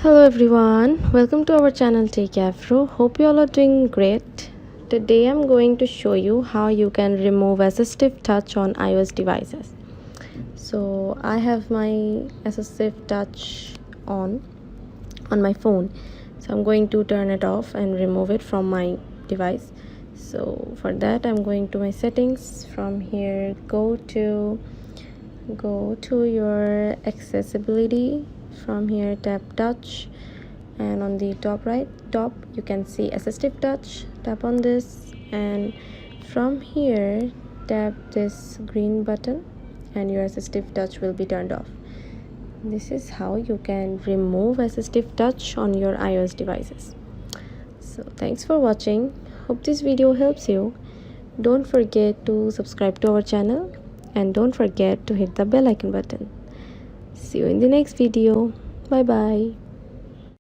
Hello everyone, welcome to our channel Techavro. Hope you all are doing great. Today I'm going to show you how you can remove assistive touch on iOS devices. So I have my assistive touch on my phone. So I'm going to turn it off and remove it from my device. So for that I'm going to my settings. From here go to your accessibility. From here tap touch, and on the top you can see assistive touch. Tap on this, and from here tap this green button and your assistive touch will be turned off. This is how you can remove assistive touch on your iOS devices. So thanks for watching. Hope this video helps you. Don't forget to subscribe to our channel and don't forget to hit the bell icon button. See you in the next video. Bye bye.